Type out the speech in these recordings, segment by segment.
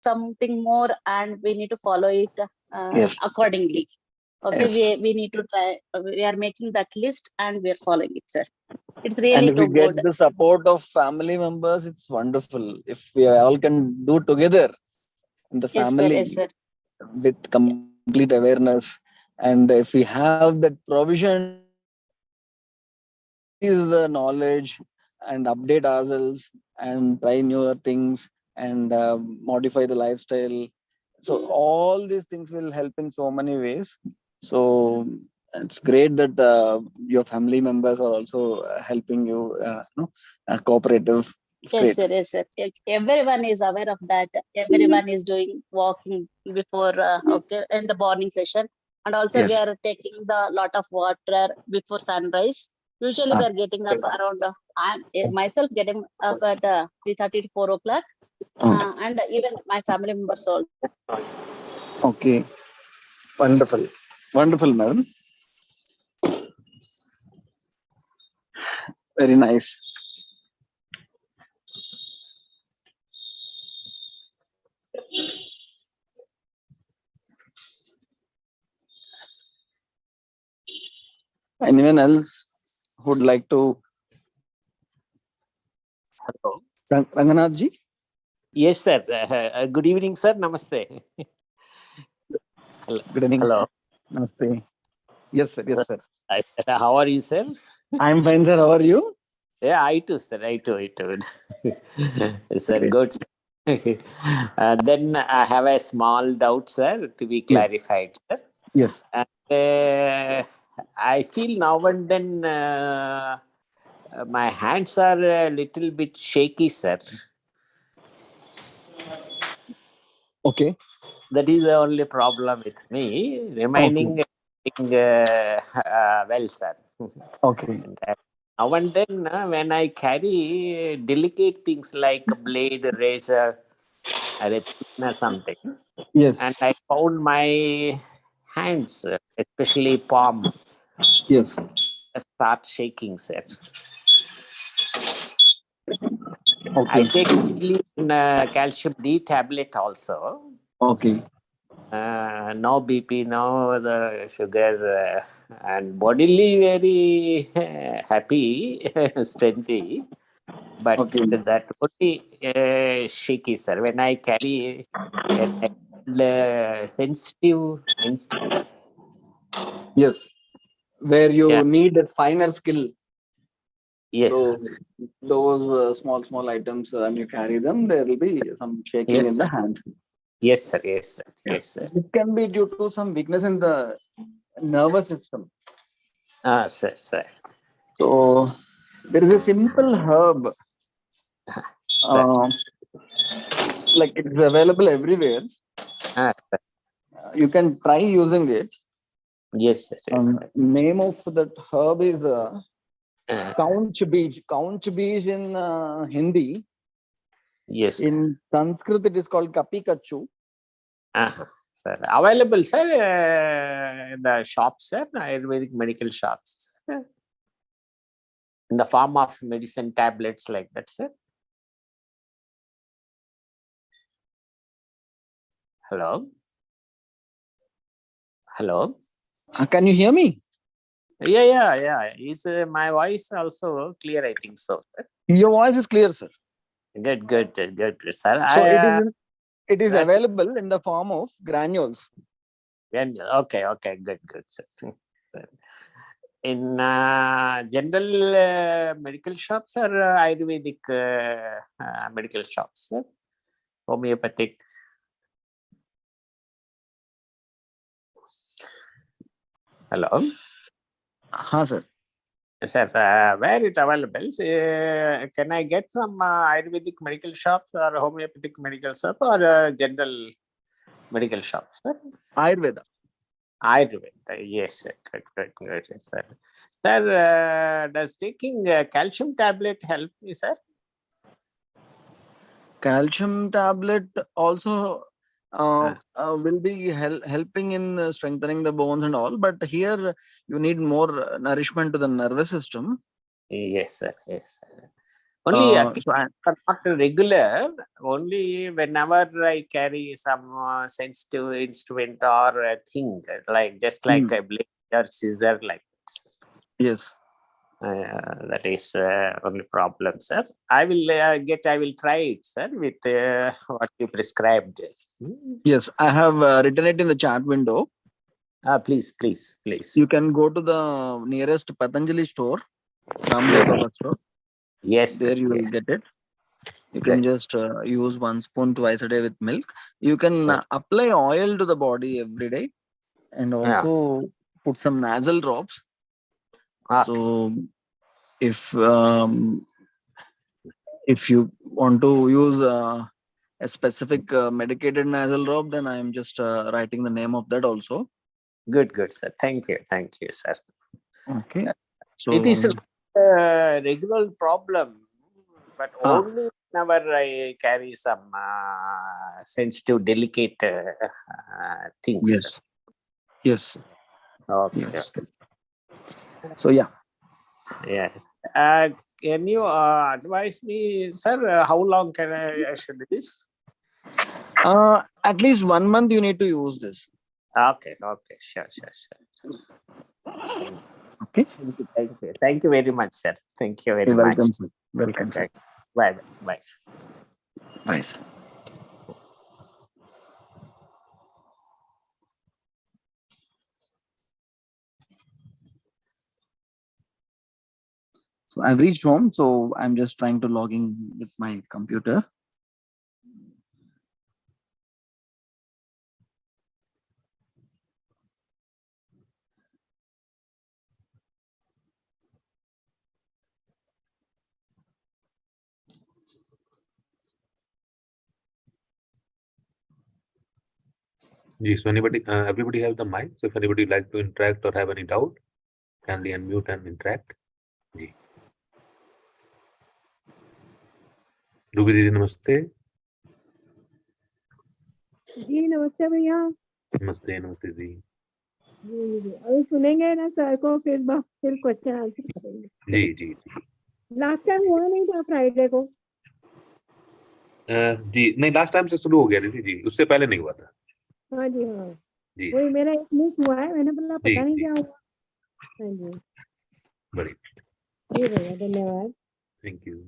something more, and we need to follow it Yes. accordingly. Okay, Yes. we need to try. We are making that list and we are following it, sir. It's And really if we too get good. the support of family members, it's wonderful. If we all can do together in the Yes, sir. Yes, family sir. with complete awareness, and if we have that provision increase the knowledge and update ourselves and try newer things and modify the lifestyle. So all these things will help in so many ways. So it's great that your family members are also helping you, cooperative. It's Yes, great. sir. Yes, sir. Everyone is aware of that. Everyone is doing walking before, okay, in the morning session. And also we Yes. are taking the lot of water before sunrise. Usually we Ah, are getting up around, I'm myself getting up at 3:30 to 4 o'clock. okay. And even my family members also. Okay. Wonderful. Wonderful, madam. Very nice. Anyone else who'd like to? Hello. Ranganath ji? Yes, sir. Good evening, sir. Namaste. Hello. Good evening. Hello. Namaste. Yes, sir. Yes, sir. How are you, sir? I'm fine, sir. How are you? Yeah, I too, sir. I too. Sir, Great. good. Then I have a small doubt, sir, to be Yes. clarified, sir. Yes. I feel now and then my hands are a little bit shaky, sir. Okay. That is the only problem with me. Remaining well, sir. Okay. And, now and then, when I carry delicate things like a blade, a razor, or a pin or something, Yes. and I found my hands, especially palm, Yes. start shaking, sir. Okay. I take daily calcium D tablet also. Okay. No BP, no the sugar, and bodily very happy, strengthy. But Okay. that only shaky, sir. When I carry a sensitive instrument. Yes. Where you Yeah. need a finer skill. Yes, So sir. those small items, when you carry them, there will be some shaking Yes, in the sir. hand. Yes, sir. Yes, sir. Yeah. Yes, sir. This can be due to some weakness in the nervous system. Sir, sir. So there is a simple herb, Sir. like it's available everywhere. Sir. You can try using it. Yes, sir. Yes, sir. Name of that herb is Uh, Kaunch bij in Hindi. yes, sir. In Sanskrit, it is called Kapi Kachu. Sir. Available, sir, in the shops, sir, Ayurvedic medical shops, sir. In the form of medicine tablets like that, sir. Hello? Hello? Can you hear me? Yeah. Is my voice also clear? I think so, sir. Your voice is clear, sir. Good, sir. So it is available in the form of granules. Okay, good, sir. Sir. In general medical shops or Ayurvedic medical shops, sir? Homeopathic. Hello? Sir. Sir, where it available? Can I get from Ayurvedic medical shops or homeopathic medical shop or general medical shops, sir? Ayurveda. Ayurveda, yes, sir. Good, sir. Sir, does taking calcium tablet help me, sir? Calcium tablet also will be helping in strengthening the bones and all, but here you need more nourishment to the nervous system. Yes, sir. Only So not regular. Only whenever I carry some sensitive instrument or a thing, like just like a blade or scissor, like yes. that is only problem, sir. I will try it, sir, with what you prescribed. Yes, I have written it in the chat window. Please. You can go to the nearest Patanjali store, Ramdev Yes, Baba store. yes, sir. There you will Yes. get it. You can Good. just use 1 spoon twice a day with milk. You can apply oil to the body every day, and Yeah. also put some nasal drops. Okay. So if you want to use a specific medicated nasal drop, then I am just writing the name of that also. Good, sir. Thank you, sir. Okay. So It is a regular problem, but only whenever I carry some sensitive, delicate things. yes. Okay, Yes. okay. So yeah. Yeah. Can you advise me, sir, how long can I should this? At least 1 month you need to use this. Okay, sure. Okay. Thank you very much, sir. Thank you very You're much. welcome, sir. Welcome, sir. Bye. Bye, sir. So I've reached home, so I'm just trying to log in with my computer. Yes, so everybody have the mic. So if anybody like to interact or have any doubt, kindly unmute and interact. जी Ruby दीदी नमस्ते. जी नमस्ते भैया. नमस्ते दी. जी अभी सुनेंगे ना sir को, फिर क्वेश्चन आंसर करेंगे. जी. लास्ट टाइम हुआ नहीं था फ्राइडे को. जी नहीं, लास्ट टाइम से शुरू हो गया दीदी जी, उससे पहले नहीं हुआ था. हाँ जी हाँ जी वही मेरा एक मिस हुआ है, मैंने बोला पता नहीं जी. क्या हुआ. हाँ जी बढ़िया. जी भैया धन्यवाद. Thank you.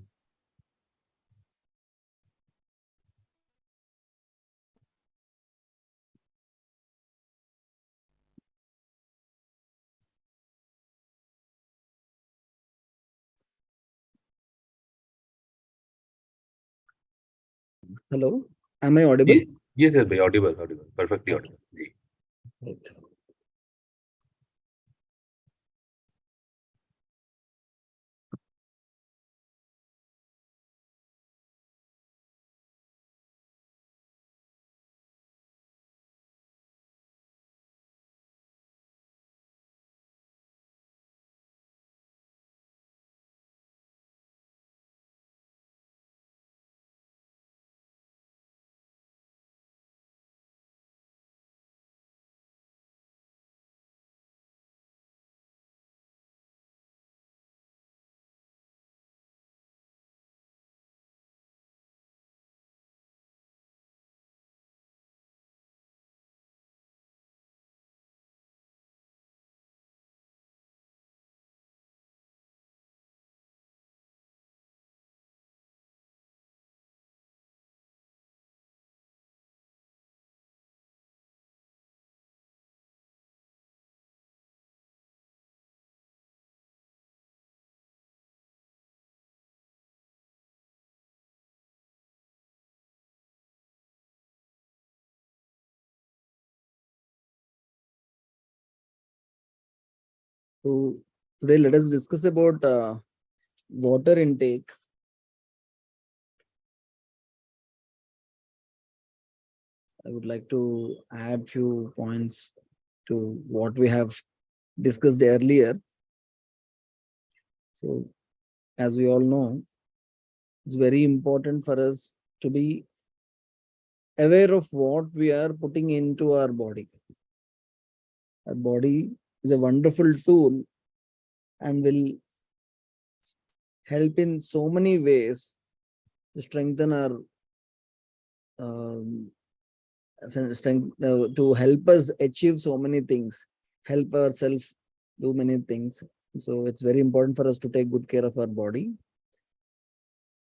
Hello, am I audible? Yes sir, bhai, audible, perfectly Okay. audible. जी. Right. So today let us discuss about water intake. I would like to add few points to what we have discussed earlier. So as we all know, it's very important for us to be aware of what we are putting into our body. Our body is a wonderful tool and will help in so many ways to strengthen our strength, to help us achieve so many things, help ourselves do many things. So it's very important for us to take good care of our body.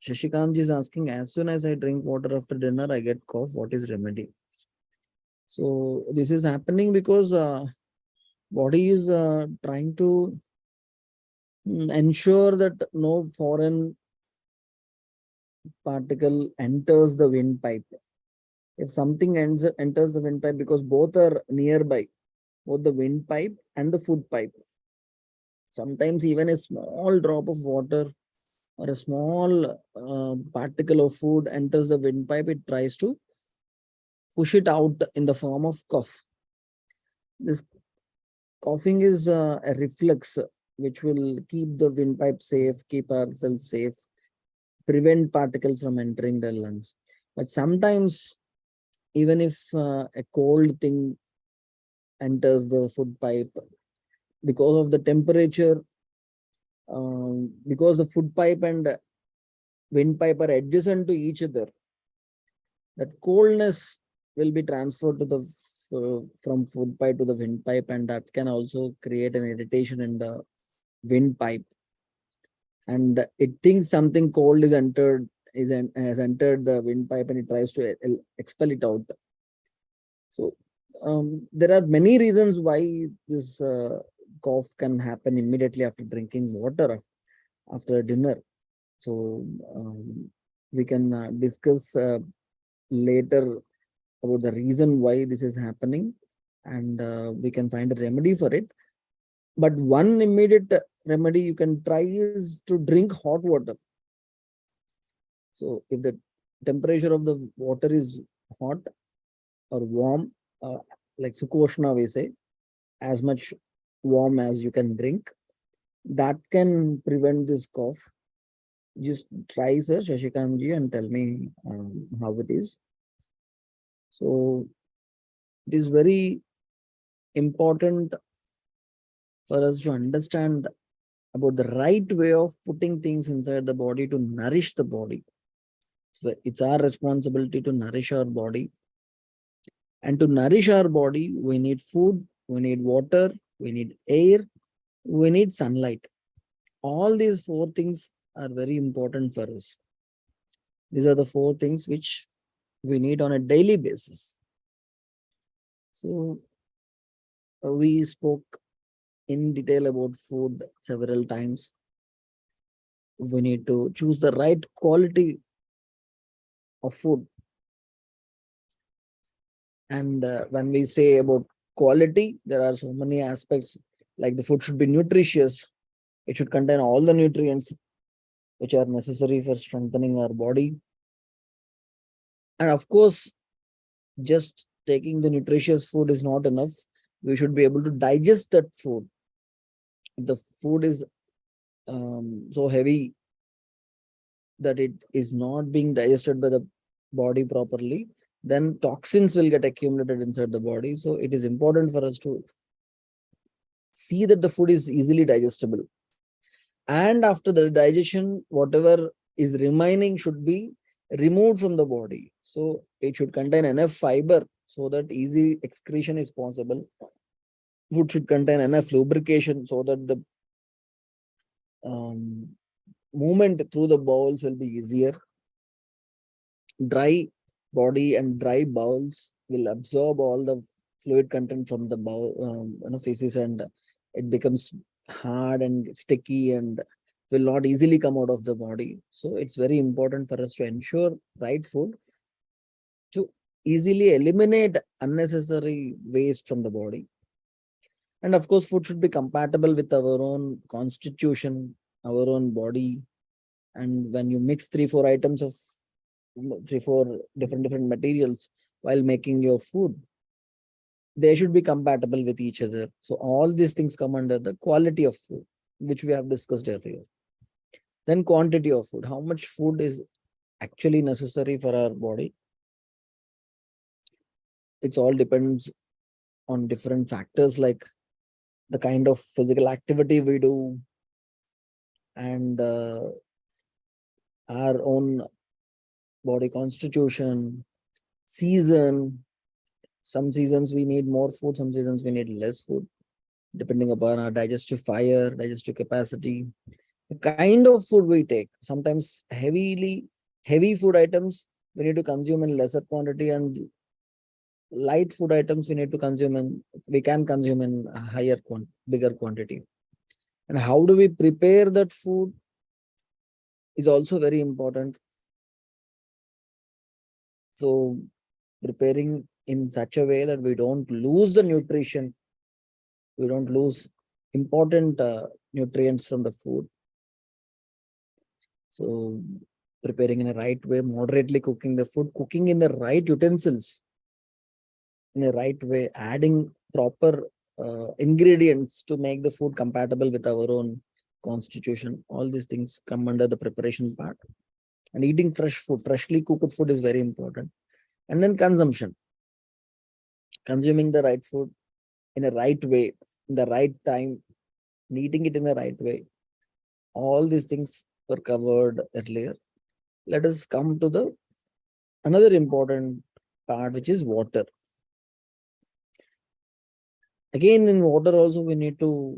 Shashikant is asking, as soon as I drink water after dinner, I get cough. What is remedy? So this is happening because body is trying to ensure that no foreign particle enters the windpipe. If something enters the windpipe, because both are nearby, both the windpipe and the food pipe, sometimes even a small drop of water or a small particle of food enters the windpipe, it tries to push it out in the form of cough. This coughing is a reflex which will keep the windpipe safe, keep ourselves safe, prevent particles from entering the lungs. But sometimes, even if a cold thing enters the food pipe, because of the temperature, because the food pipe and windpipe are adjacent to each other, that coldness will be transferred to the from food pipe to the windpipe, and that can also create an irritation in the windpipe. And it thinks something cold is entered, has entered the windpipe, and it tries to expel it out. So there are many reasons why this cough can happen immediately after drinking water after dinner. So we can discuss later about the reason why this is happening, and we can find a remedy for it. But one immediate remedy you can try is to drink hot water. So if the temperature of the water is hot or warm, like Sukoshna we say, as much warm as you can drink, that can prevent this cough. Just try, sir, Shashikantji, and tell me how it is. So it is very important for us to understand about the right way of putting things inside the body to nourish the body. So it's our responsibility to nourish our body. And to nourish our body, we need food, we need water, we need air, we need sunlight. All these four things are very important for us. These are the four things which we need on a daily basis. So we spoke in detail about food several times. We need to choose the right quality of food. And when we say about quality, there are so many aspects, like the food should be nutritious. It should contain all the nutrients which are necessary for strengthening our body. And of course, just taking the nutritious food is not enough. We should be able to digest that food. If the food is so heavy that it is not being digested by the body properly, then toxins will get accumulated inside the body. So it is important for us to see that the food is easily digestible. And after the digestion, whatever is remaining should be removed from the body. So it should contain enough fiber so that easy excretion is possible. Food should contain enough lubrication so that the movement through the bowels will be easier. Dry body and dry bowels will absorb all the fluid content from the bowel, feces, and it becomes hard and sticky and will not easily come out of the body. So it's very important for us to ensure right food to easily eliminate unnecessary waste from the body. And of course, food should be compatible with our own constitution, our own body. And when you mix 3-4 items of 3-4 different materials while making your food, they should be compatible with each other. So all these things come under the quality of food, which we have discussed earlier. Then quantity of food. How much food is actually necessary for our body? It all depends on different factors, like the kind of physical activity we do, and our own body constitution, season. Some seasons we need more food, some seasons we need less food, depending upon our digestive fire, digestive capacity, the kind of food we take. Sometimes heavy food items we need to consume in lesser quantity, and light food items we can consume in a bigger quantity. And how do we prepare that food is also very important. So preparing in such a way that we don't lose the nutrition, we don't lose important nutrients from the food. So preparing in a right way, moderately cooking the food, cooking in the right utensils, in a right way, adding proper ingredients to make the food compatible with our own constitution. All these things come under the preparation part. And eating fresh food, freshly cooked food is very important. And then consumption. Consuming the right food in a right way, in the right time, and eating it in the right way. All these things were covered earlier. Let us come to the another important part, which is water. Again, in water also we need to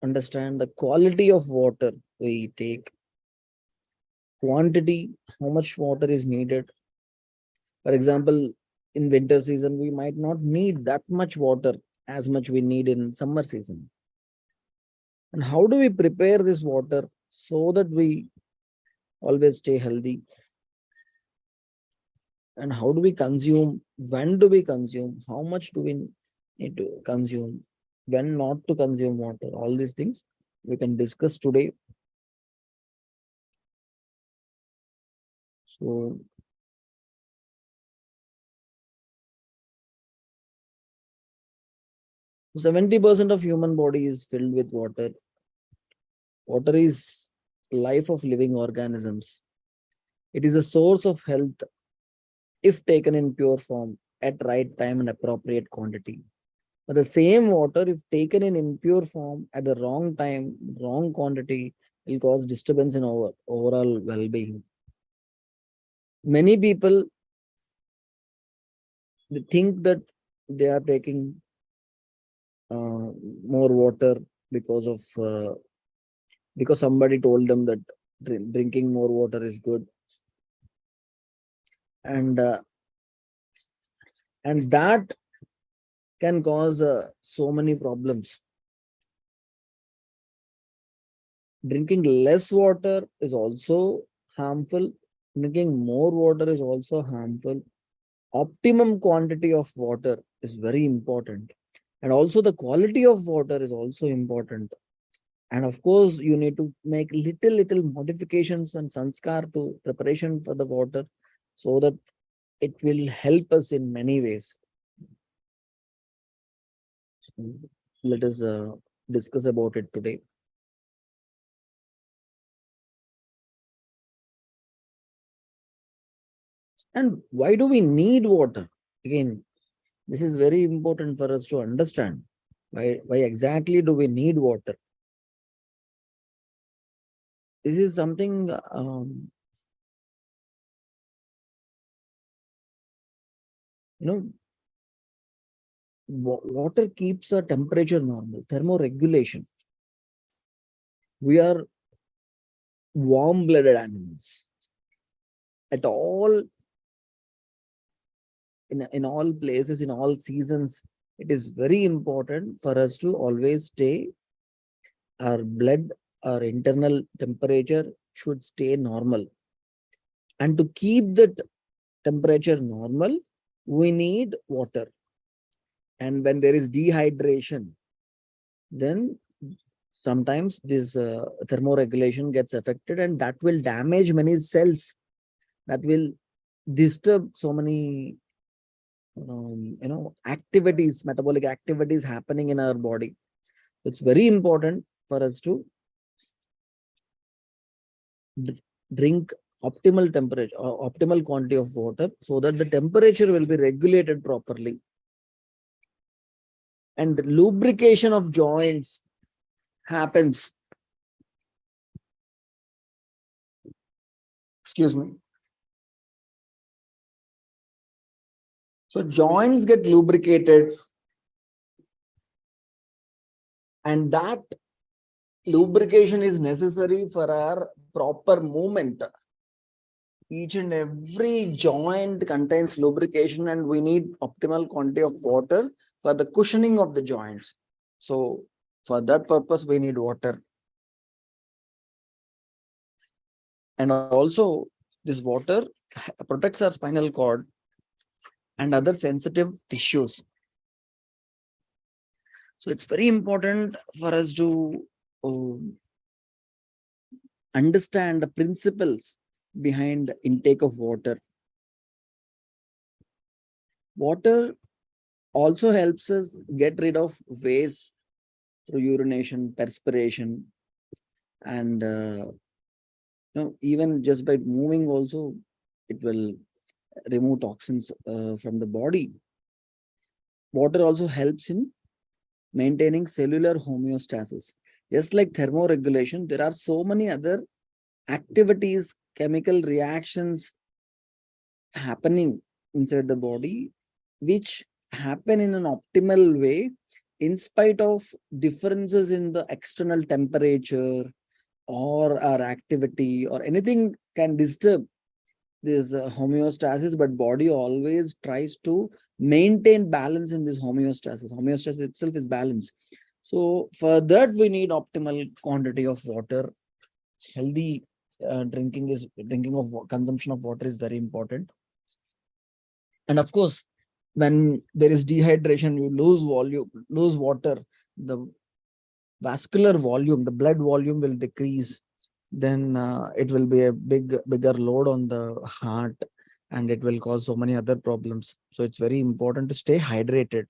understand the quality of water we take, quantity, how much water is needed. For example, in winter season, we might not need that much water as much we need in summer season. And how do we prepare this water so that we always stay healthy? And how do we consume? When do we consume? How much do we need to consume? When not to consume water? All these things we can discuss today. So 70% of human body is filled with water. Water is life of living organisms. It is a source of health if taken in pure form at right time and appropriate quantity. But the same water, if taken in impure form at the wrong time, wrong quantity, will cause disturbance in our overall well-being. Many people, they think that they are taking more water because somebody told them that drinking more water is good, and that can cause so many problems. Drinking less water is also harmful. Drinking more water is also harmful. Optimum quantity of water is very important. And also the quality of water is also important. And of course, you need to make little modifications and sanskar to preparation for the water so that it will help us in many ways. So let us discuss about it today. And why do we need water? Again, this is very important for us to understand. Why exactly do we need water? This is something water keeps a temperature normal, thermoregulation. We are warm-blooded animals. At all, in all places, in all seasons, it is very important for us to always stay, our blood, our internal temperature should stay normal. And to keep that temperature normal, we need water. And when there is dehydration, then sometimes this thermoregulation gets affected, and that will damage many cells, that will disturb so many activities, metabolic activities happening in our body. It's very important for us to drink optimal temperature or optimal quantity of water so that the temperature will be regulated properly. And lubrication of joints happens Excuse me. So joints get lubricated, and that lubrication is necessary for our proper movement. Each and every joint contains lubrication, and we need optimal quantity of water for the cushioning of the joints. So for that purpose, we need water. And also, this water protects our spinal cord and other sensitive tissues. So it's very important for us to understand the principles behind intake of water. Water also helps us get rid of waste through urination, perspiration, and even just by moving also, it will remove toxins from the body. Water also helps in maintaining cellular homeostasis. Just like thermoregulation, there are so many other activities, chemical reactions happening inside the body, which happen in an optimal way in spite of differences in the external temperature or our activity or anything can disturb this homeostasis, but body always tries to maintain balance in this homeostasis. Homeostasis itself is balance. So for that, we need optimal quantity of water. Healthy consumption of water is very important. And of course, when there is dehydration, you lose water, the vascular volume, the blood volume will decrease. Then it will be a bigger load on the heart, and it will cause so many other problems. So it's very important to stay hydrated.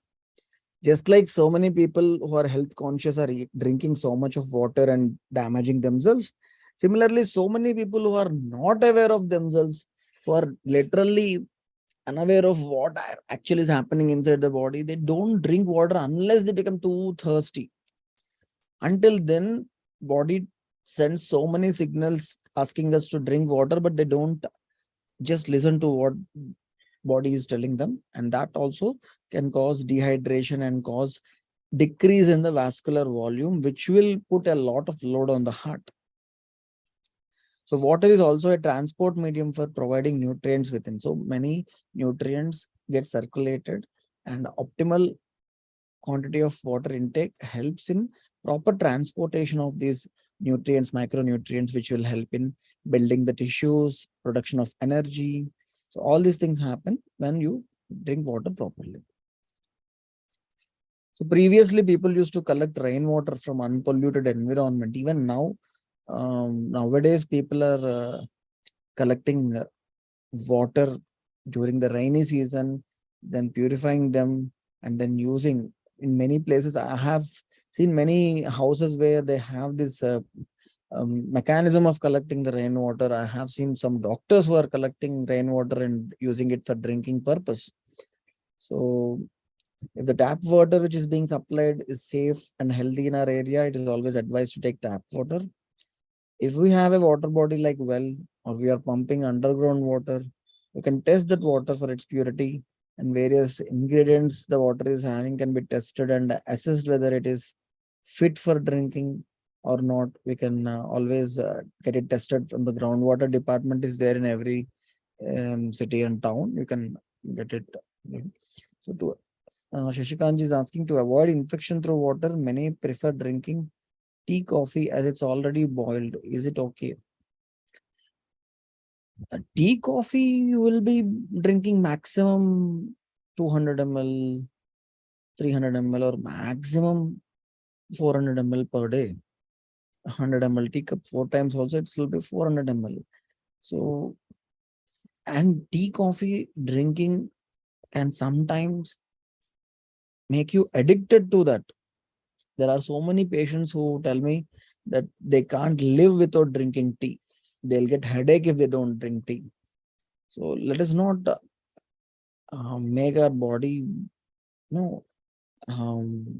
Just like so many people who are health conscious are drinking so much of water and damaging themselves. Similarly, so many people who are not aware of themselves, who are literally unaware of what actually is happening inside the body, they don't drink water unless they become too thirsty. Until then, body sends so many signals asking us to drink water, but they don't just listen to what body is telling them, and that also can cause dehydration and cause decrease in the vascular volume, which will put a lot of load on the heart. So water is also a transport medium for providing nutrients within. So many nutrients get circulated, and optimal quantity of water intake helps in proper transportation of these nutrients, micronutrients, which will help in building the tissues, production of energy. So all these things happen when you drink water properly. So previously, people used to collect rainwater from unpolluted environment. Even now, nowadays, people are collecting water during the rainy season, then purifying them, and then using. In many places, I have seen many houses where they have this mechanism of collecting the rainwater. I have seen some doctors who are collecting rainwater and using it for drinking purpose. So if the tap water which is being supplied is safe and healthy in our area, it is always advised to take tap water. If we have a water body like well, or we are pumping underground water, we can test that water for its purity, and various ingredients the water is having can be tested and assessed whether it is fit for drinking or not. We can always get it tested from the groundwater department is there in every city and town. You can get it. So to Shashikanji is asking, to avoid infection through water, many prefer drinking tea, coffee as it's already boiled. Is it okay? Tea, coffee, you will be drinking maximum 200 ml, 300 ml, or maximum 400 ml per day. 100 ml tea cup 4 times also, it will be 400 ml. So, and tea, coffee drinking can sometimes make you addicted to that. There are so many patients who tell me that they can't live without drinking tea. They'll get headache if they don't drink tea. So let us not make our body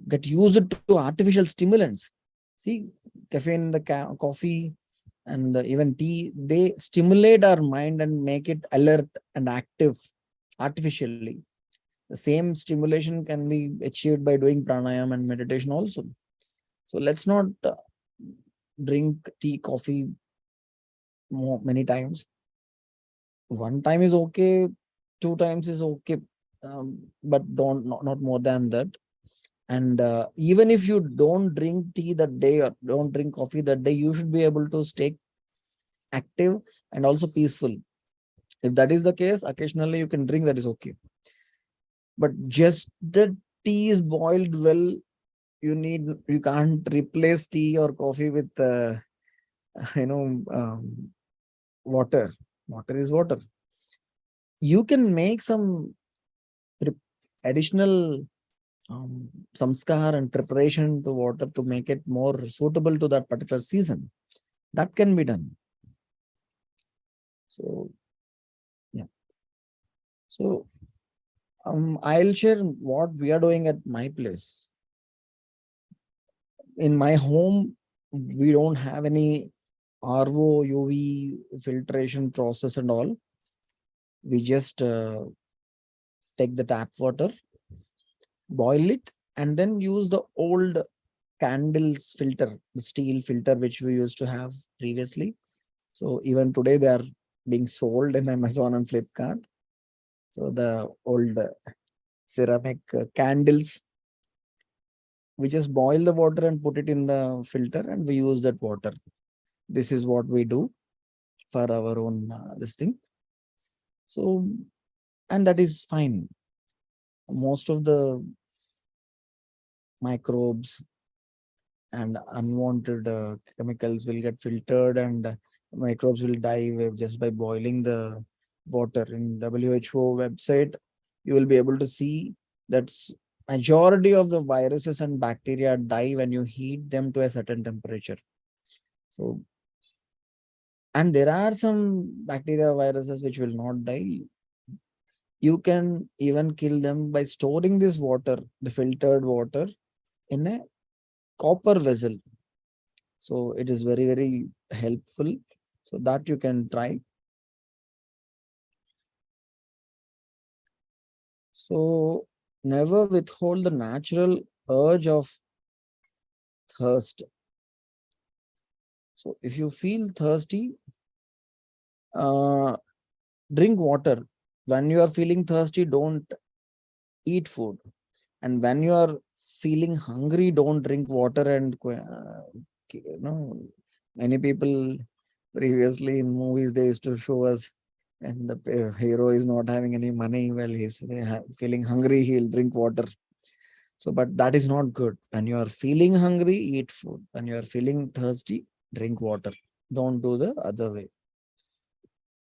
get used to artificial stimulants. See, caffeine in the coffee and even tea, they stimulate our mind and make it alert and active artificially. The same stimulation can be achieved by doing pranayam and meditation also. So let's not drink tea, coffee many times. One time is okay, 2 times is okay, but not more than that. And even if you don't drink tea that day or don't drink coffee that day, you should be able to stay active and also peaceful. If that is the case, occasionally you can drink, that is okay. But just the tea is boiled well, you can't replace tea or coffee with you know water. Water is water. You can make some additional samskar and preparation to water to make it more suitable to that particular season. That can be done. So yeah. So I'll share what we are doing at my place. In my home, we don't have any RO, UV filtration process and all. We just take the tap water, boil it, and then use the old candles filter, the steel filter which we used to have previously. So even today they are being sold in Amazon and Flipkart. So the old ceramic candles, we just boil the water and put it in the filter and we use that water. This is what we do for our own this thing. So, and that is fine. Most of the microbes and unwanted chemicals will get filtered, and microbes will die just by boiling the water. In WHO website, you will be able to see that majority of the viruses and bacteria die when you heat them to a certain temperature. So, and there are some bacteria viruses which will not die. You can even kill them by storing this water, the filtered water, in a copper vessel. So it is very, very helpful. So that you can try. So never withhold the natural urge of thirst. So if you feel thirsty, drink water. When you are feeling thirsty, don't eat food. And when you are feeling hungry, don't drink water. And many people previously in movies, they used to show us, and the hero is not having any money, well, he's feeling hungry, he'll drink water. So, but that is not good. When you are feeling hungry, eat food. When you are feeling thirsty, drink water. Don't do the other way.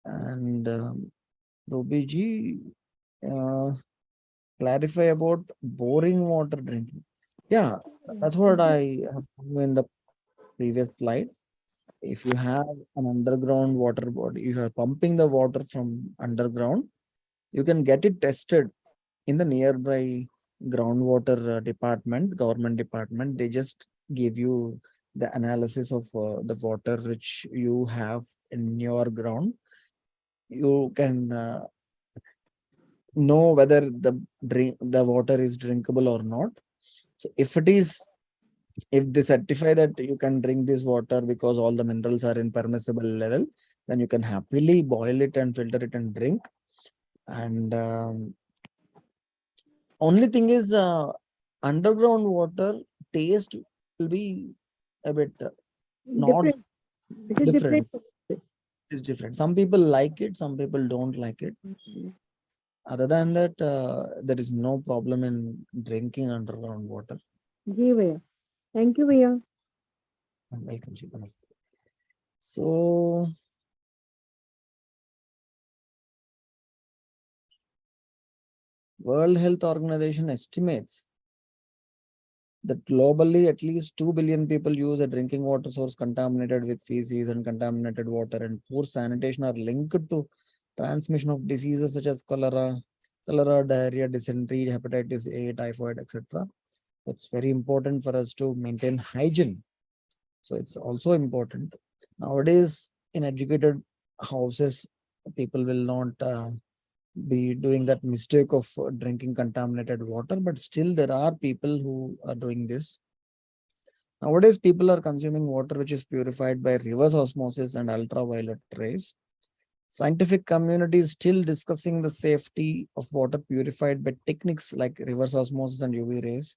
And Ruby ji, clarify about boring water drinking. Yeah, that's what I have in the previous slide. If you have an underground water body, if you are pumping the water from underground, you can get it tested in the nearby groundwater department, government department. They just give you the analysis of the water which you have in your ground. You can know whether the water is drinkable or not. So if they certify that you can drink this water because all the minerals are in permissible level, then you can happily boil it and filter it and drink. And only thing is underground water taste will be a bit not Different. It is different. different. It's different. Some people like it, some people don't like it. Other than that, there is no problem in drinking underground water. जी भैया, thank you भैया. Welcome, Shikha. So World Health Organization estimates that globally at least 2 billion people use a drinking water source contaminated with feces, and contaminated water and poor sanitation are linked to transmission of diseases such as cholera, diarrhea, dysentery, hepatitis A, typhoid, etc. It's very important for us to maintain hygiene. So it's also important. Nowadays, in educated houses, people will not be doing that mistake of drinking contaminated water, but still there are people who are doing this. Nowadays, people are consuming water which is purified by reverse osmosis and ultraviolet rays. Scientific community is still discussing the safety of water purified by techniques like reverse osmosis and UV rays.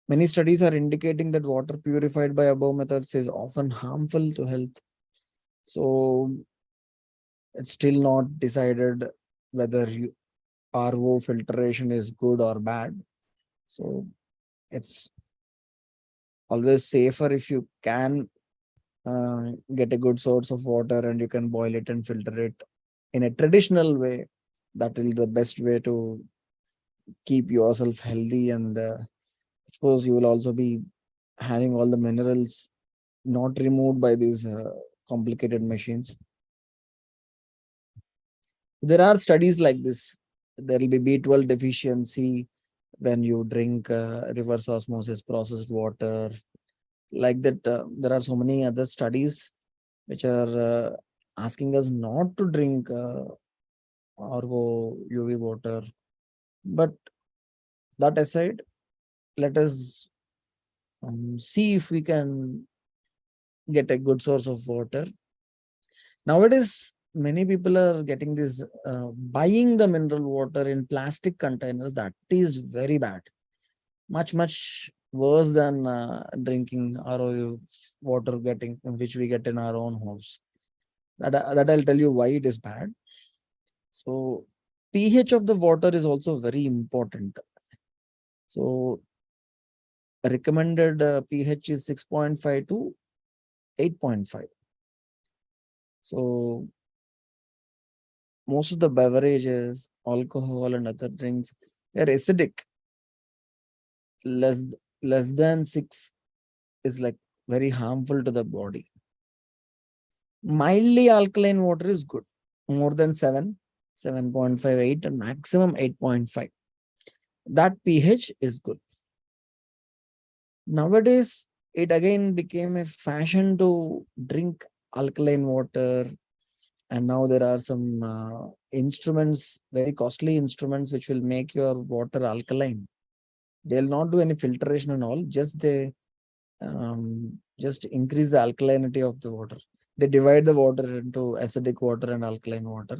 Many studies are indicating that water purified by above methods is often harmful to health. So it's still not decided whether RO filtration is good or bad. So it's always safer if you can get a good source of water and you can boil it and filter it in a traditional way. That is the best way to keep yourself healthy, and of course you will also be having all the minerals not removed by these complicated machines. There are studies like this. There will be B12 deficiency when you drink reverse osmosis processed water. Like that, there are so many other studies which are asking us not to drink RO UV water. But that aside, let us see if we can get a good source of water. Nowadays, many people are getting this, buying the mineral water in plastic containers. That is very bad. Much worse than drinking RO water which we get in our own house. That I'll tell you why it is bad. So pH of the water is also very important. So recommended pH is 6.5 to 8.5. So most of the beverages, alcohol and other drinks, they're acidic. Less than 6 is like very harmful to the body. Mildly alkaline water is good. More than 7, 7.58 and maximum 8.5. That pH is good. Nowadays, it again became a fashion to drink alkaline water. And now there are some instruments, very costly instruments, which will make your water alkaline. They'll not do any filtration and all, just increase the alkalinity of the water. They divide the water into acidic water and alkaline water.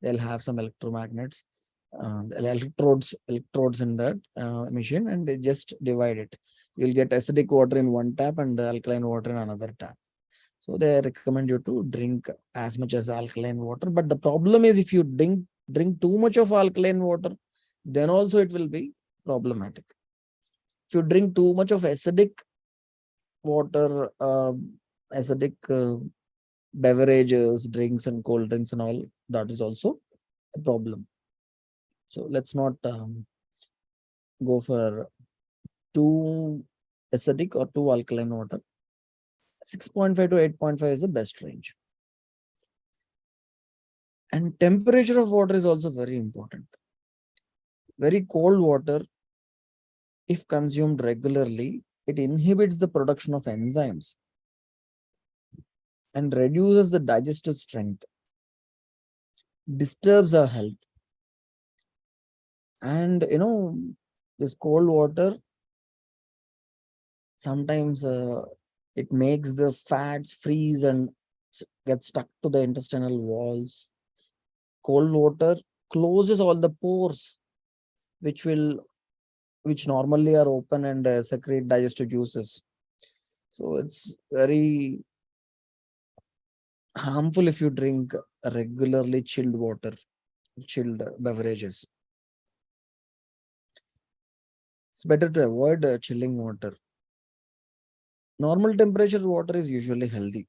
They'll have some electromagnets, electrodes in that machine, and they just divide it. You'll get acidic water in one tap and alkaline water in another tap. So they recommend you to drink as much as alkaline water. But the problem is, if you drink too much of alkaline water, then also it will be problematic. If you drink too much of acidic water, acidic beverages, drinks and cold drinks and all, that is also a problem. So let's not go for too acidic or too alkaline water. 6.5 to 8.5 is the best range. And temperature of water is also very important. Very cold water, if consumed regularly, it inhibits the production of enzymes and reduces the digestive strength, disturbs our health. And this cold water, sometimes it makes the fats freeze and get stuck to the intestinal walls. Cold water closes all the pores which normally are open and secrete digestive juices. So it's very harmful if you drink regularly chilled water, chilled beverages. It's better to avoid chilling water. Normal temperature water is usually healthy,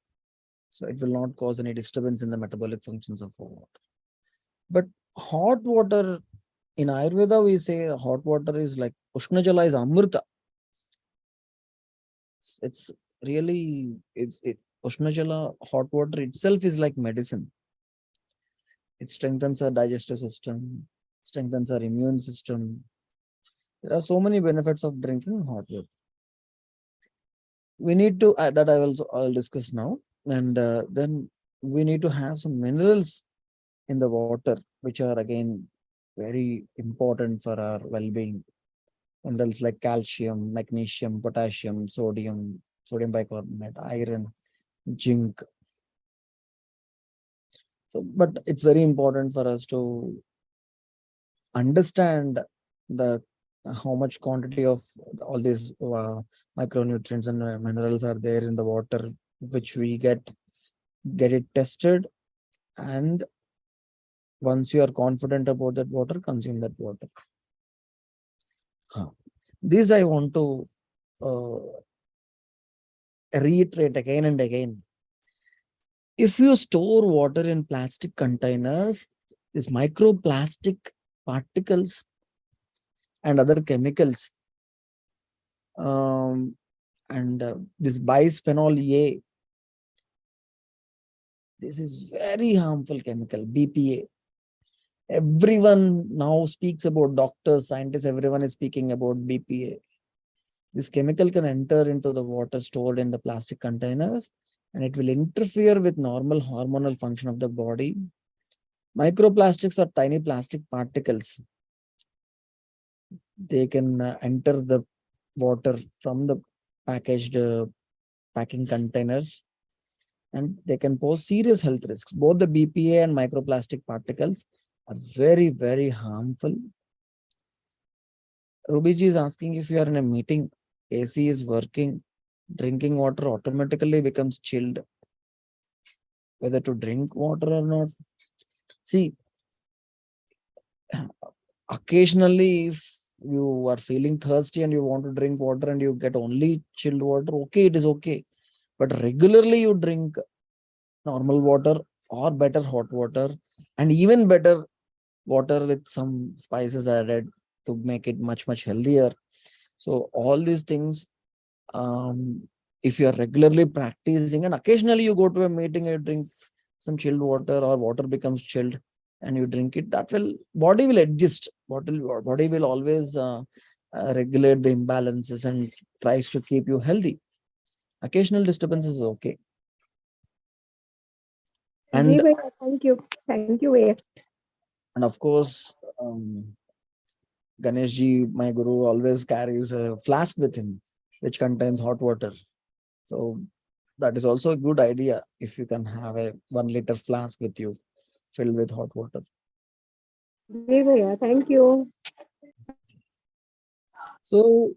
so it will not cause any disturbance in the metabolic functions of water. But hot water, in Ayurveda, we say hot water is like Ushnajala is Amrita. It's really, Ushnajala, hot water itself is like medicine. It strengthens our digestive system, strengthens our immune system. There are so many benefits of drinking hot water. We need to, that I'll discuss now. And then we need to have some minerals in the water, which are again very important for our well-being. Minerals like calcium, magnesium, potassium, sodium bicarbonate, iron, zinc. So, but it's very important for us to understand the how much quantity of all these micronutrients and minerals are there in the water, which we get it tested, and once you are confident about that water, consume that water. This I want to reiterate again and again. If you store water in plastic containers, these microplastic particles and other chemicals, and this bisphenol A, this is very harmful chemical, BPA. Everyone now speaks about doctors, scientists, everyone is speaking about BPA. This chemical can enter into the water stored in the plastic containers, and it will interfere with normal hormonal function of the body. Microplastics are tiny plastic particles. They can enter the water from the packaged packing containers, and they can pose serious health risks. Both the BPA and microplastic particles are very, very harmful. Rubiji is asking, if you are in a meeting, AC is working, drinking water automatically becomes chilled. Whether to drink water or not. See, occasionally, if you are feeling thirsty and you want to drink water and you get only chilled water, okay, it is okay. But regularly you drink normal water or better hot water, and even better water with some spices added to make it much, much healthier. So all these things, if you are regularly practicing and occasionally you go to a meeting and you drink some chilled water or water becomes chilled and you drink it, that will body will adjust. Body will always regulate the imbalances and tries to keep you healthy. Occasional disturbance is okay. And thank you. Thank you, Vaya. And of course, Ganeshji, my guru, always carries a flask with him, which contains hot water. So that is also a good idea if you can have a 1 liter flask with you filled with hot water. Vaya, thank you. So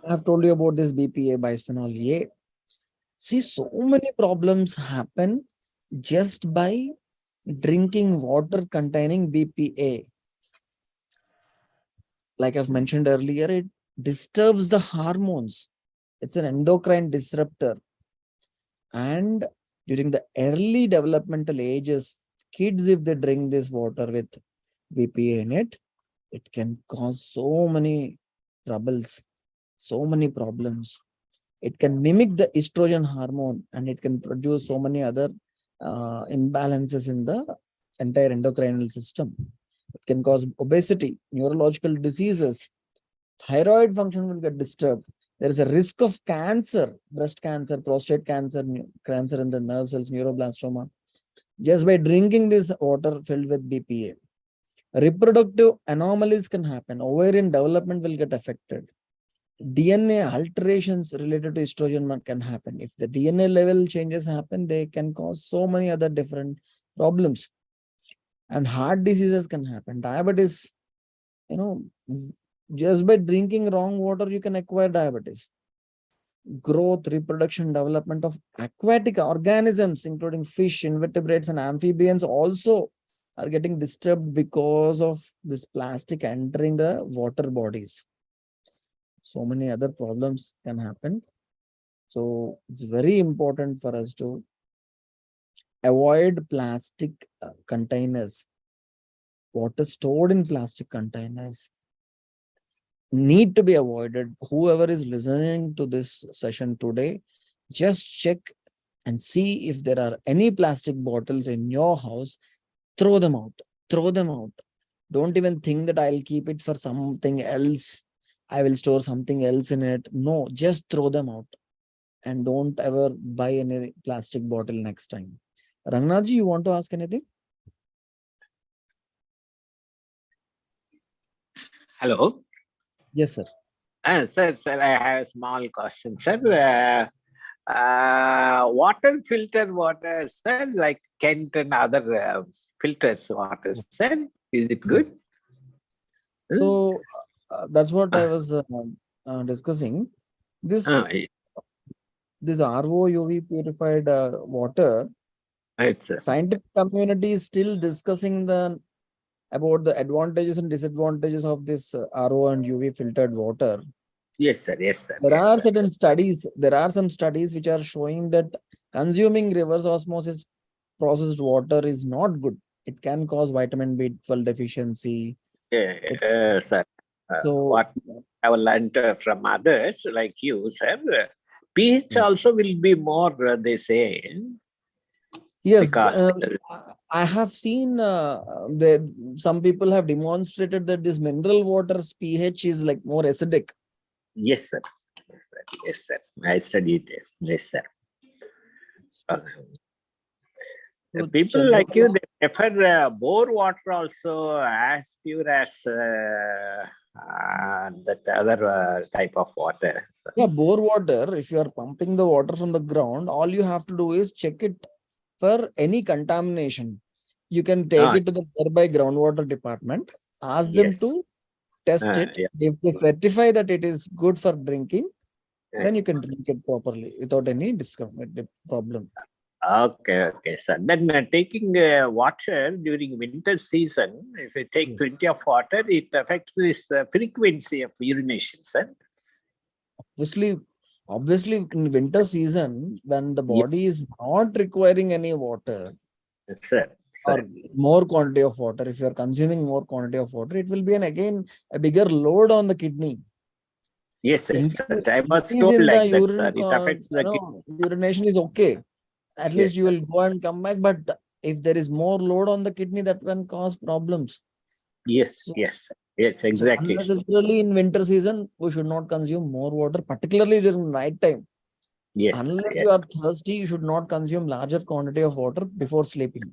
I have told you about this BPA, bisphenol A. See, so many problems happen just by drinking water containing BPA. Like I've mentioned earlier, it disturbs the hormones. It's an endocrine disruptor. And during the early developmental ages, kids, if they drink this water with BPA in it, it can cause so many troubles, so many problems. It can mimic the estrogen hormone and it can produce so many other imbalances in the entire endocrinal system. It can cause obesity, neurological diseases, thyroid function will get disturbed. There is a risk of cancer, breast cancer, prostate cancer, cancer in the nerve cells, neuroblastoma, just by drinking this water filled with BPA. Reproductive anomalies can happen. Ovarian development will get affected. DNA alterations related to estrogen can happen. If the DNA level changes happen, they can cause so many other different problems. And heart diseases can happen. Diabetes, just by drinking wrong water, you can acquire diabetes. Growth, reproduction, development of aquatic organisms, including fish, invertebrates, and amphibians, also are getting disturbed because of this plastic entering the water bodies. So many other problems can happen. So it's very important for us to avoid plastic containers. Water stored in plastic containers need to be avoided. Whoever is listening to this session today, just check and see if there are any plastic bottles in your house. Throw them out. Throw them out. Don't even think that I'll keep it for something else. I will store something else in it. No, just throw them out. and don't ever buy any plastic bottle next time. Rangnathji, you want to ask anything? Hello. Yes, sir. Sir, I have a small question, sir. Water filter water, sir, like Kent and other filters water, sir, is it good? Yes. So that's what I was discussing. This this RO UV purified water, It's scientific community is still discussing about the advantages and disadvantages of this RO and UV filtered water. yes, sir. Yes, sir. There yes, are sir. certain studies, there are some studies which are showing that consuming reverse osmosis processed water is not good. It can cause vitamin B12 deficiency. Sir. So What I have learned from others like you, sir, pH also will be more, they say. yes, Because I have seen some people have demonstrated that this mineral water's pH is like more acidic. yes, sir. Yes, sir. Yes, sir. I studied it. Yes, sir. So People like you, they prefer bore water also as pure as that other type of water. So, yeah, bore water, if you are pumping the water from the ground, all you have to do is check it for any contamination. You can take it to the nearby groundwater department, ask them yes. to test it. Yeah. If they certify that it is good for drinking, then you can drink it properly without any problem. Okay, okay, sir. Then taking water during winter season, if you take Yes. plenty of water, it affects this frequency of urination, sir. Obviously, in winter season, when the body is not requiring any water Sir. or more quantity of water, if you are consuming more quantity of water, it will be again a bigger load on the kidney. Yes, yes, sir. I was Increase told in the like that, urine, sir. It affects the urination is okay. At least Yes, you sir. will go and come back. But if there is more load on the kidney, that can cause problems. Yes, So, yes, sir. Yes, exactly. So unnecessarily in winter season, we should not consume more water, particularly during night time. Yes, Unless yes, you are thirsty, you should not consume larger quantity of water before sleeping.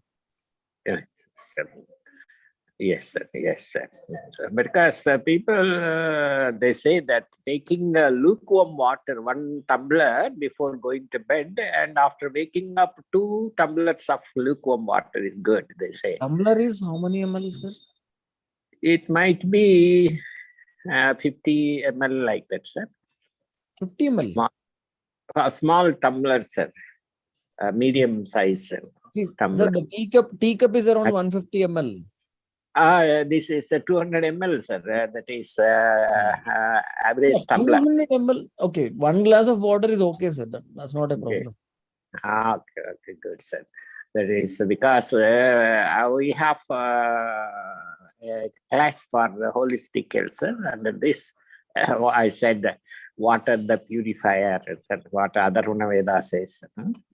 yes, sir. Yes, sir. Yes, sir. Yes, sir. Because people, they say that taking lukewarm water, 1 tumbler before going to bed, and after waking up, 2 tumblers of lukewarm water is good, they say. Tumbler is how many ml, sir? It might be 50 ml like that, sir. 50 ml. A small tumbler, sir. Medium size tumbler. Sir, the teacup is around 150 ml. This is 200 ml, sir. That is average tumbler. 200 ml. Okay, 1 glass of water is okay, sir. That's not a problem. Yes. Okay, okay, good, sir. That is because we have a class for the holistic health, sir. Under this, I said water the purifier, etc. What other Veda says.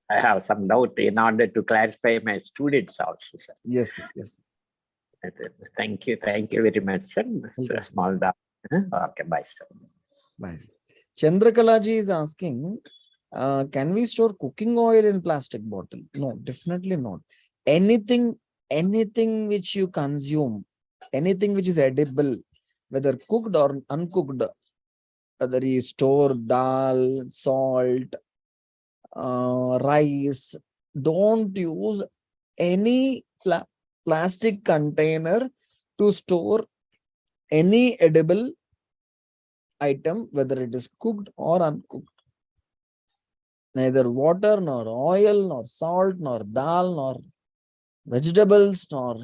I have some doubt in order to clarify my students also, sir. Yes, yes. Thank you very much, sir. It's a small doubt. Okay, bye, sir. Bye. Chandrakalaji is asking, can we store cooking oil in plastic bottle? No, definitely not. Anything which you consume, anything which is edible, whether cooked or uncooked, whether you store dal, salt, rice, don't use any plastic container to store any edible item, whether it is cooked or uncooked. Neither water, nor oil, nor salt, nor dal, nor vegetables, nor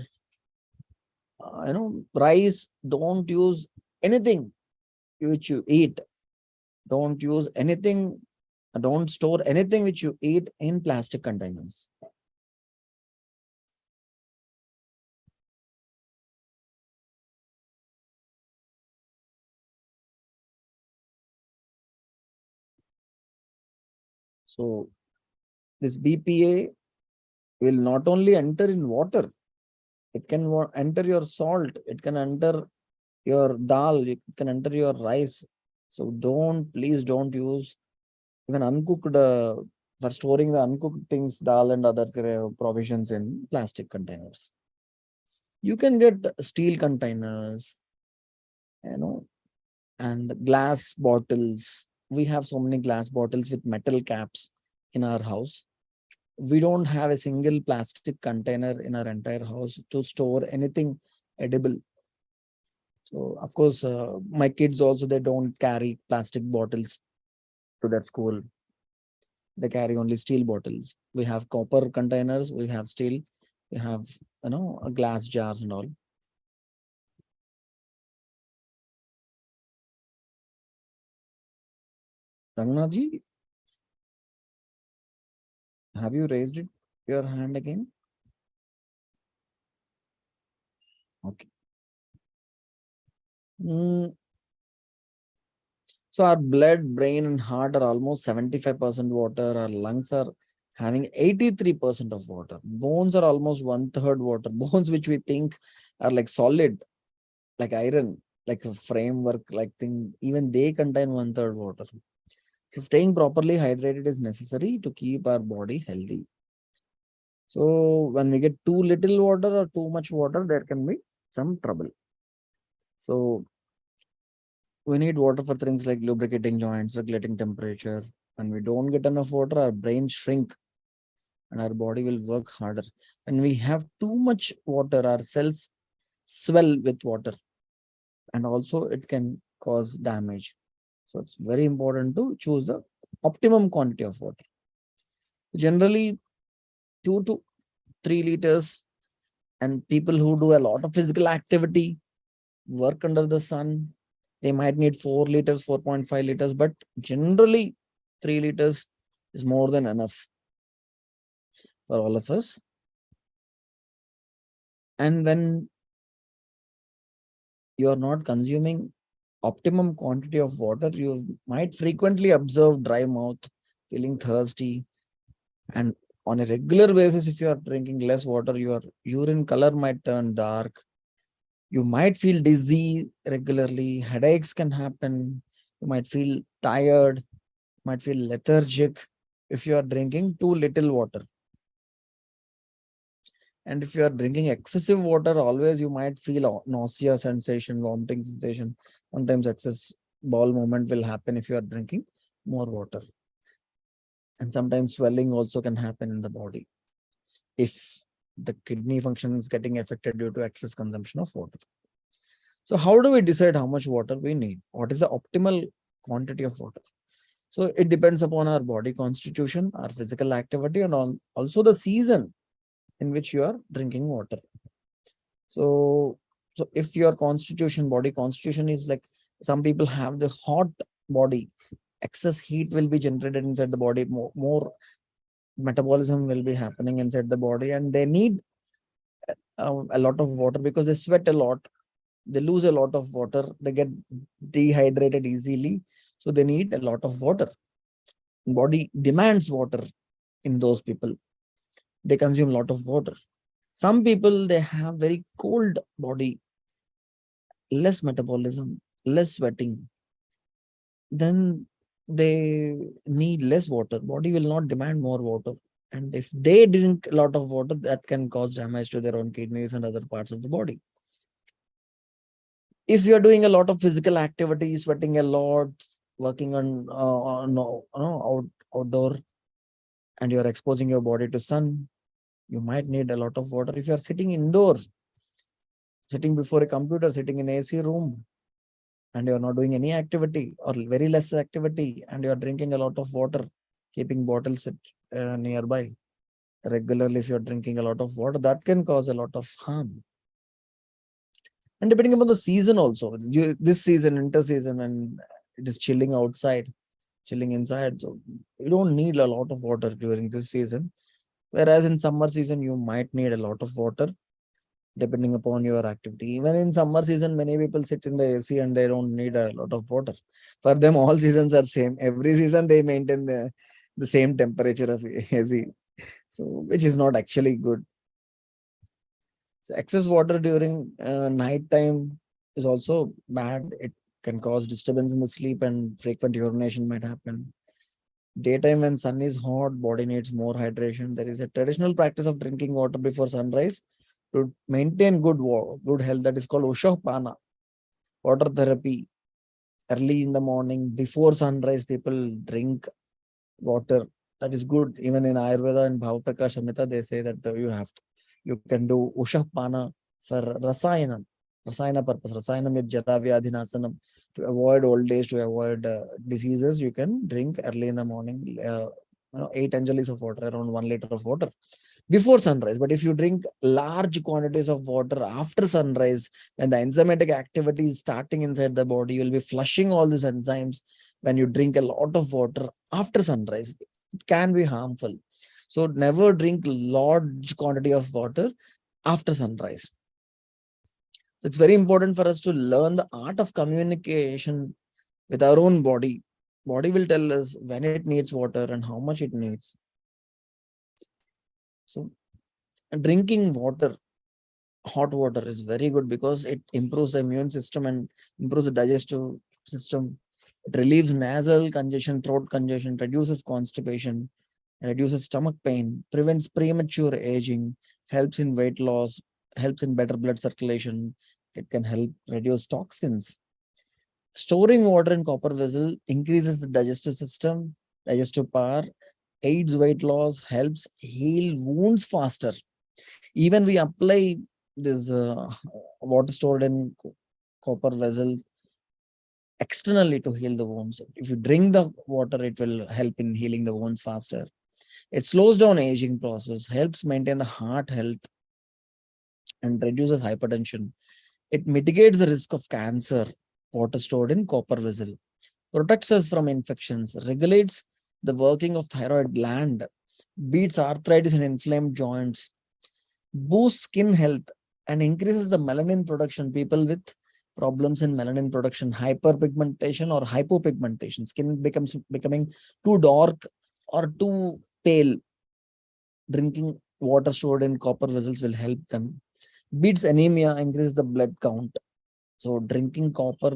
rice. Don't use anything which you eat. Don't use anything. Don't store anything which you eat in plastic containers. So this BPA will not only enter in water, it can enter your salt, it can enter your dal, it can enter your rice. So please don't use even uncooked, for storing the uncooked things, dal and other provisions in plastic containers. You can get steel containers, and glass bottles. We have so many glass bottles with metal caps in our house. We don't have a single plastic container in our entire house to store anything edible. So, of course, my kids also, they don't carry plastic bottles to their school. They carry only steel bottles. We have copper containers, we have steel, we have, glass jars and all. Rangnathji, have you raised your hand again? Okay. So our blood, brain, and heart are almost 75% water. Our lungs are having 83% of water. Bones are almost 1/3 water. Bones which we think are like solid, like iron, like a framework, like thing, even they contain 1/3 water. So staying properly hydrated is necessary to keep our body healthy. So when we get too little water or too much water, there can be some trouble. So we need water for things like lubricating joints, regulating temperature. When we don't get enough water, our brain shrink and our body will work harder. When we have too much water, our cells swell with water, and also it can cause damage. So it's very important to choose the optimum quantity of water. Generally, 2 to 3 liters, and people who do a lot of physical activity, work under the sun, they might need 4 liters, 4.5 liters, but generally 3 liters is more than enough for all of us. And when you are not consuming optimum quantity of water, you might frequently observe dry mouth, feeling thirsty, and on a regular basis, if you are drinking less water, your urine color might turn dark. You might feel dizzy regularly. Headaches can happen. You might feel tired, might feel lethargic if you are drinking too little water. And if you are drinking excessive water, always you might feel nausea sensation, vomiting sensation. Sometimes excess bowel movement will happen if you are drinking more water. And sometimes swelling also can happen in the body if the kidney function is getting affected due to excess consumption of water. So how do we decide how much water we need? What is the optimal quantity of water? So it depends upon our body constitution, our physical activity, and also the season in which you are drinking water. So if your body constitution is like, some people have the hot body, excess heat will be generated inside the body, more metabolism will be happening inside the body, and they need a lot of water because they sweat a lot, they lose a lot of water, they get dehydrated easily, so they need a lot of water. Body demands water in those people, they consume a lot of water. Some people, they have very cold body, less metabolism, less sweating, then they need less water. Body will not demand more water. And if they drink a lot of water, that can cause damage to their own kidneys and other parts of the body. If you're doing a lot of physical activity, sweating a lot, working on outdoor, and you're exposing your body to sun, you might need a lot of water. If you're sitting indoors, sitting before a computer, sitting in AC room, and you're not doing any activity or very less activity, and you're drinking a lot of water, keeping bottles nearby regularly, if you're drinking a lot of water, that can cause a lot of harm. And depending upon the season also, this season, winter season, when it is chilling outside, chilling inside, so you don't need a lot of water during this season. Whereas in summer season, you might need a lot of water depending upon your activity. Even in summer season, many people sit in the AC and they don't need a lot of water. For them, all seasons are same. Every season they maintain the same temperature of AC, so which is not actually good. So excess water during night time is also bad. It can cause disturbance in the sleep and frequent urination might happen. Daytime when sun is hot, body needs more hydration. There is a traditional practice of drinking water before sunrise to maintain good health. That is called Ushapana, water therapy. Early in the morning, before sunrise, people drink water. That is good. Even in Ayurveda and Bhavaprakash Samhita, they say that you can do Ushapana for Rasayana purpose. Rasayanam is Jara Vyadhinasanam. To avoid old age, to avoid diseases, you can drink early in the morning, 8 angelis of water, around 1 liter of water before sunrise. But if you drink large quantities of water after sunrise, when the enzymatic activity is starting inside the body, you will be flushing all these enzymes. When you drink a lot of water after sunrise, it can be harmful. So never drink large quantity of water after sunrise. It's very important for us to learn the art of communication with our own body. Body will tell us when it needs water and how much it needs. So drinking water, hot water, is very good because it improves the immune system and improves the digestive system. It relieves nasal congestion, throat congestion, reduces constipation, reduces stomach pain, prevents premature aging, helps in weight loss, helps in better blood circulation. It can help reduce toxins. Storing water in copper vessel increases the digestive system, digestive power, aids weight loss, helps heal wounds faster. Even we apply this water stored in copper vessels externally to heal the wounds. If you drink the water, it will help in healing the wounds faster. It slows down aging process, helps maintain the heart health, and reduces hypertension. It mitigates the risk of cancer. Water stored in copper vessel protects us from infections, regulates the working of thyroid gland, beats arthritis and inflamed joints, boosts skin health, and increases the melanin production. People with problems in melanin production, hyperpigmentation or hypopigmentation, skin becoming too dark or too pale, drinking water stored in copper vessels will help them. Beats anemia, increases the blood count. So drinking copper,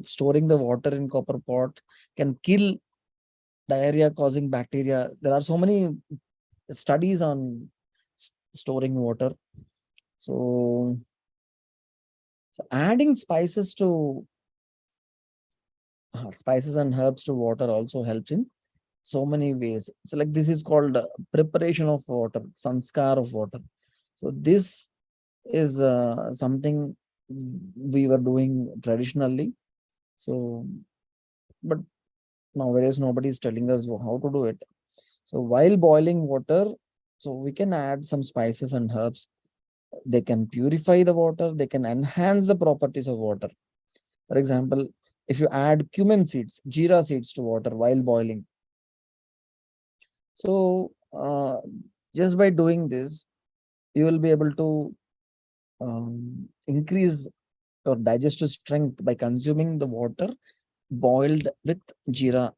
storing the water in copper pot can kill diarrhea causing bacteria. There are so many studies on storing water. So adding spices and herbs to water also helps in so many ways. So like this is called preparation of water, sanskar of water. So this is something we were doing traditionally. So, but nowadays nobody is telling us how to do it. So while boiling water, so we can add some spices and herbs. They can purify the water. They can enhance the properties of water. For example, if you add cumin seeds, jeera seeds to water while boiling. So just by doing this, you will be able to increase your digestive strength by consuming the water boiled with jeera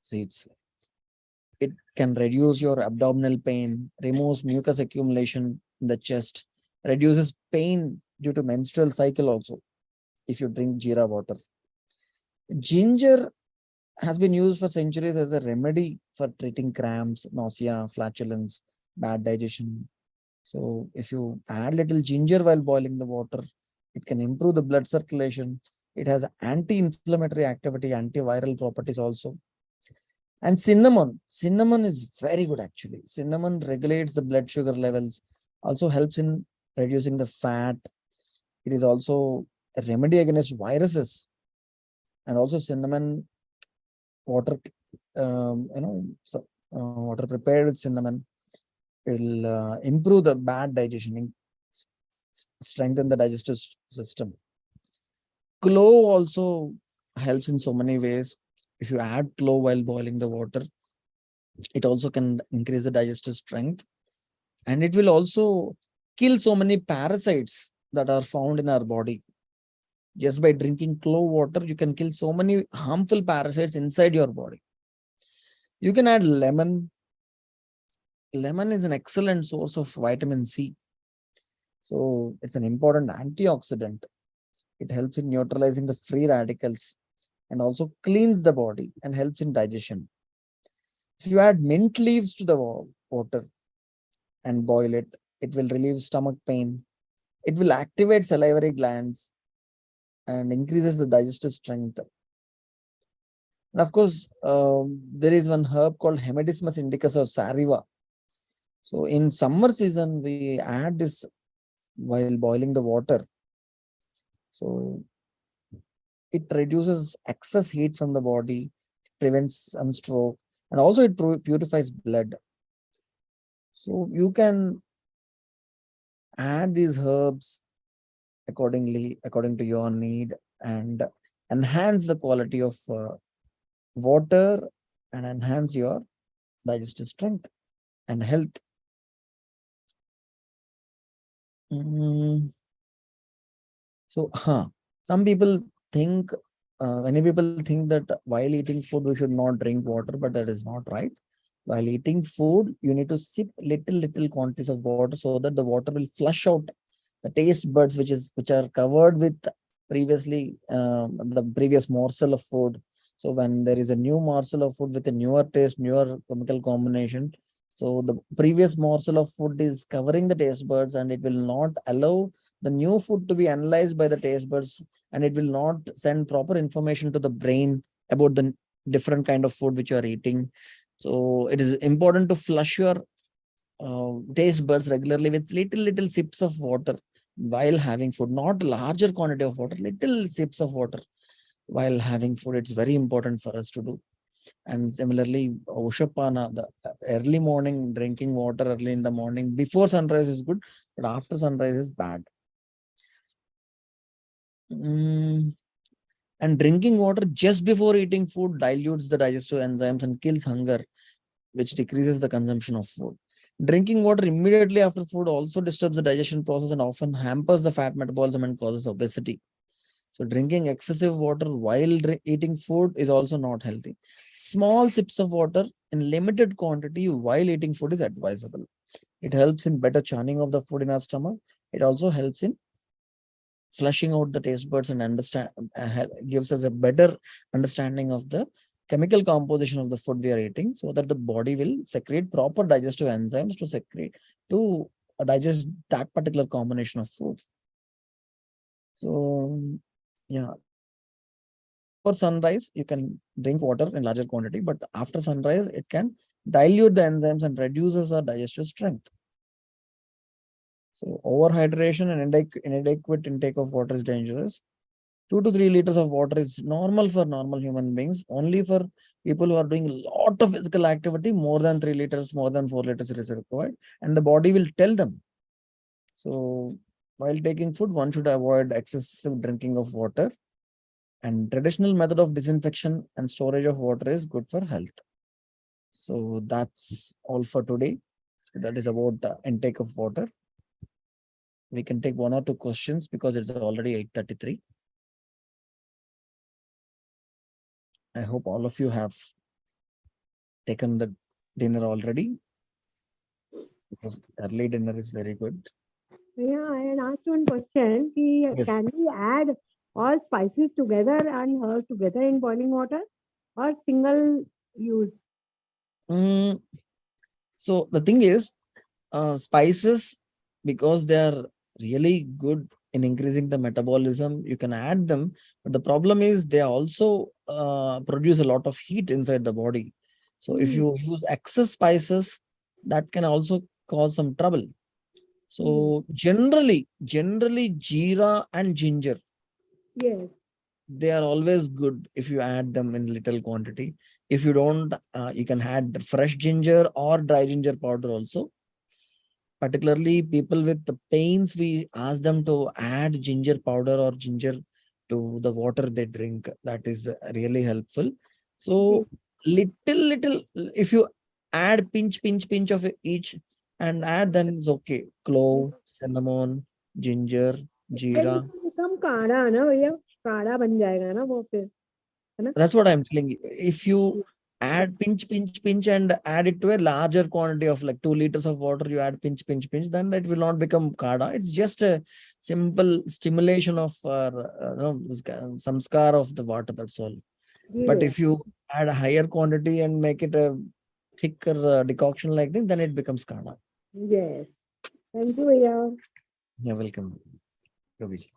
seeds. It can reduce your abdominal pain, removes mucus accumulation in the chest, reduces pain due to menstrual cycle also if you drink jeera water. Ginger has been used for centuries as a remedy for treating cramps, nausea, flatulence, bad digestion. So if you add little ginger while boiling the water, it can improve the blood circulation. It has anti-inflammatory activity, antiviral properties also. And cinnamon is very good actually. Cinnamon regulates the blood sugar levels, also helps in reducing the fat. It is also a remedy against viruses. And also cinnamon water, water prepared with cinnamon will improve the bad digestion, strengthen the digestive system. Clove also helps in so many ways. If you add clove while boiling the water, it also can increase the digestive strength, and it will also kill so many parasites that are found in our body. Just by drinking clove water, you can kill so many harmful parasites inside your body. You can add lemon. Lemon is an excellent source of vitamin C. So it's an important antioxidant. It helps in neutralizing the free radicals. and also cleans the body and helps in digestion. If you add mint leaves to the water and boil it, it will relieve stomach pain. It will activate salivary glands and increases the digestive strength. And of course, there is one herb called Hemidismus indicus or Sariva. So in summer season, we add this while boiling the water. So it reduces excess heat from the body, prevents sunstroke, and also it purifies blood. So you can add these herbs according to your need, and enhance the quality of water and enhance your digestive strength and health. So, some people think, many people think that while eating food, we should not drink water, but that is not right. While eating food, you need to sip little quantities of water so that the water will flush out the taste buds, which are covered with previously the previous morsel of food. So when there is a new morsel of food with a newer taste, newer chemical combination, so the previous morsel of food is covering the taste buds, and it will not allow the new food to be analyzed by the taste buds, and it will not send proper information to the brain about the different kind of food which you are eating. So it is important to flush your taste buds regularly with little sips of water while having food, not larger quantity of water, little sips of water while having food. It's very important for us to do. And similarly, Ushapana, the early morning, drinking water early in the morning before sunrise is good, but after sunrise is bad. And drinking water just before eating food dilutes the digestive enzymes and kills hunger, which decreases the consumption of food. Drinking water immediately after food also disturbs the digestion process and often hampers the fat metabolism and causes obesity. So drinking excessive water while eating food is also not healthy. Small sips of water in limited quantity while eating food is advisable. It helps in better churning of the food in our stomach. It also helps in flushing out the taste buds and gives us a better understanding of the chemical composition of the food we are eating, so that the body will secrete proper digestive enzymes to digest that particular combination of food. So yeah, for sunrise you can drink water in larger quantity, but after sunrise it can dilute the enzymes and reduces our digestive strength. So overhydration and inadequate intake of water is dangerous. 2 to 3 liters of water is normal for normal human beings. Only for people who are doing a lot of physical activity, more than 3 liters, more than 4 liters is required, and the body will tell them. So while taking food, one should avoid excessive drinking of water, and traditional method of disinfection and storage of water is good for health. So that's all for today. That is about the intake of water. We can take 1 or 2 questions because it's already 8:33. I hope all of you have taken the dinner already, because early dinner is very good. Yeah, I had asked one question. Yes. Can we add all spices together and herbs together in boiling water, or single use? So the thing is, spices, because they are really good in increasing the metabolism, you can add them, but the problem is they also produce a lot of heat inside the body. So if you use excess spices, that can also cause some trouble. So generally jeera and ginger, Yes. they are always good if you add them in little quantity. If you don't, you can add fresh ginger or dry ginger powder also. Particularly people with the pains, we ask them to add ginger powder or ginger to the water they drink. That is really helpful. So little, if you add pinch of each and add, then it's okay. Clove, cinnamon, ginger, jeera. become काढ़ा ना भैया, काढ़ा बन जाएगा ना वो फिर, है ना? That's what I'm telling you. If you add pinch and add it to a larger quantity of like 2 liters of water, you add pinch, then it will not become kada. It's just a simple stimulation of samskar of the water. That's all. But Yeah. if you add a higher quantity and make it a thicker decoction like this, then it becomes Kada. Yes. Thank you, Bhaiya. You're welcome, Raviji.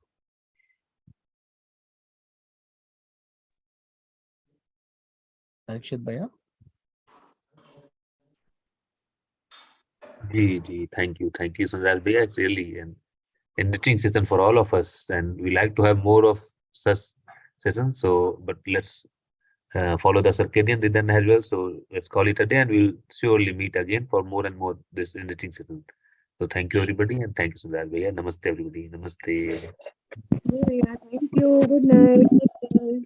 Parikshit Bhaiya. Thank you, Sunil Bhaiya. It's really an enriching session for all of us, and we like to have more of such sessions. So, but let's follow the circadian rhythm as well. So let's call it a day, and we'll surely meet again for more and more this enriching session. So thank you everybody, and thank you Sunil Bhaiya. Namaste everybody. Namaste. Yeah, Bhaiya. Thank you. Good night. Take care.